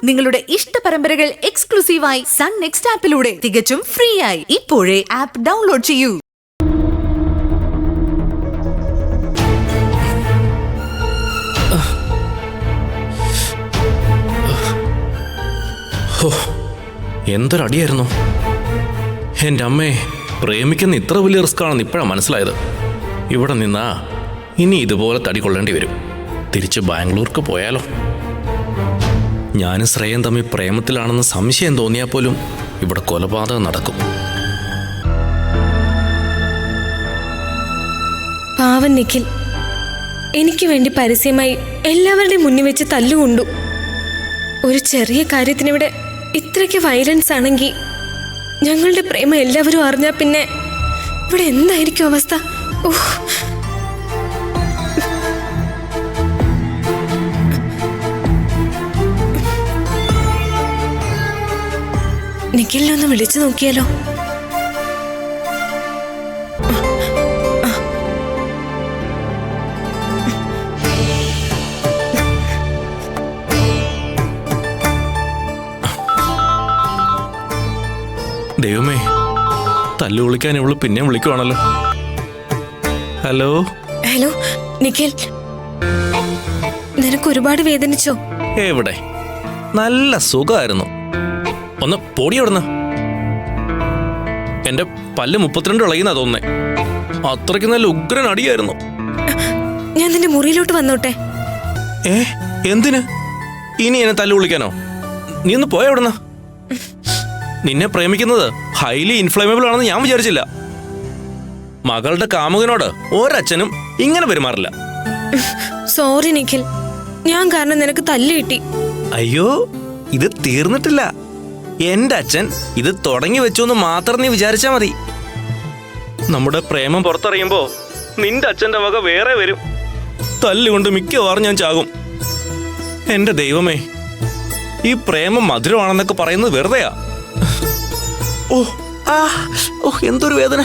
നിങ്ങളുടെ ഇഷ്ട പരമ്പരകൾ എക്സ്ക്ലൂസീവായി സൺ നെക്സ്റ്റ് ആപ്പിലൂടെ തികച്ചും ഫ്രീ ആയി. ഇപ്പോഴേ ആപ്പ് ഡൗൺലോഡ് ചെയ്യൂ. എന്തൊരടിയായിരുന്നു എൻ്റെ അമ്മേ. പ്രേമിക്കുന്ന ഇത്ര വലിയ റിസ്ക് ആണെന്ന് ഇപ്പോഴാണ് മനസ്സിലായത്. ഇവിടെ നിന്നാ ഇനി ഇതുപോലെ തടി കൊള്ളേണ്ടി വരും. തിരിച്ച് ബാംഗ്ലൂർക്ക് പോയാലോ? ഞാനും ശ്രേയയും തമ്മിൽ പ്രേമത്തിലാണെന്ന് സംശയം തോന്നിയാൽ പോലും ഇവിടെ കൊലപാതകം നടക്കും. പാവൻ നിഖിൽ എനിക്ക് വേണ്ടി പരസ്യമായി എല്ലാവരുടെയും മുന്നിൽ വെച്ച് തല്ലുകൊണ്ടു. ഒരു ചെറിയ കാര്യത്തിനിവിടെ ഇത്രയ്ക്ക് വയലൻസ് ആണെങ്കിൽ ഞങ്ങളുടെ പ്രേമം എല്ലാവരും അറിഞ്ഞാൽ പിന്നെ ഇവിടെ എന്തായിരിക്കും അവസ്ഥ? നിഖിലിനെ ഒന്ന് വിളിച്ചു നോക്കിയാലോ? ദൈവമേ, തല്ലു വിളിക്കാൻ ഇവള് പിന്നെ വിളിക്കുവാണല്ലോ. ഹലോ ഹലോ നിഖിൽ, നിനക്ക് ഒരുപാട് വേദനിച്ചോ? എവിടെ, നല്ല സുഖമായിരുന്നു. ഒന്ന് പൊടിയോടുന്ന. എന്റെ പല്ല് 32 ഇളകിന്നാ തോന്നുന്നേ. അത്രയ്ക്ക് നല്ല ഉഗ്രൻ അടിയായിരുന്നു. ഞാൻ നിന്റെ മുറിയിലോട്ട് വന്നോട്ടെ? എന്തിന്? ഇനി എന്നെ തല്ലു വിളിക്കാനോ? നീ ഒന്ന് പോയവിടുന്ന. നിന്നെ പ്രേമിക്കുന്നത് ഹൈലി ഇൻഫ്ലേമബിൾ ആണെന്ന് ഞാൻ വിചാരിച്ചില്ല. മകളുടെ കാമുകനോട് ഒരച്ഛനും ഇങ്ങനെ പെരുമാറില്ല. സോറി നിഖിൽ, ഞാൻ കാരണം നിനക്ക് തല്ല് കിട്ടി. അയ്യോ, ഇത് തീർന്നിട്ടില്ല. എന്റെ അച്ഛൻ ഇത് തുടങ്ങി വെച്ചു എന്ന് മാത്രം നീ വിചാരിച്ചാ മതി. നമ്മുടെ പ്രേമം പുറത്തറിയുമ്പോ നിന്റെ അച്ഛന്റെ വക വേറെ വരും. തല്ലുകൊണ്ട് മിക്കവാറും ഞാൻ ചാകും. എന്റെ ദൈവമേ, ഈ പ്രേമം മധുരമാണെന്നൊക്കെ പറയുന്നത് വെറുതെയാ. എന്തൊരു വേദന.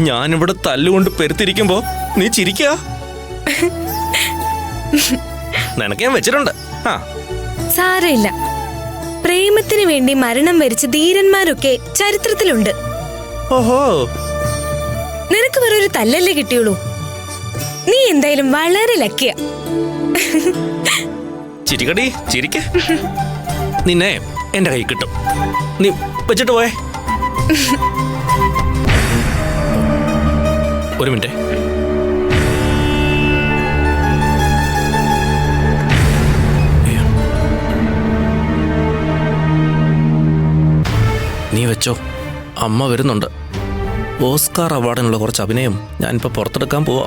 ഞാനിവിടെ തല്ലുകൊണ്ട് പെരുത്തിരിക്കുമ്പോ നീ ചിരിക്കാ? നിനക്ക് ഞാൻ വെച്ചിട്ടുണ്ട്. സാരമില്ല, പ്രേമത്തിന് വേണ്ടി മരണം വരിച്ച ധീരന്മാരൊക്കെ ചരിത്രത്തിലുണ്ട്. ഓഹോ, നിനക്ക് വേറെ ഒരു തല്ലല്ലേ കിട്ടിയുള്ളൂ. നീ എന്തായാലും വളരെ ലക്കിയ. ചിരിക്കടി, ചിരിക്ക. നിന്നെ എന്റെ കൈ കിട്ടും. നീ വെച്ചിട്ട് പോയേ. ഒരു മിനിറ്റ്. നീ വെച്ചോ, അമ്മ വരുന്നുണ്ട്. ഓസ്കാർ അവാർഡിനുള്ള കുറച്ച് അഭിനയം ഞാനിപ്പോ പുറത്തെടുക്കാൻ പോവാ.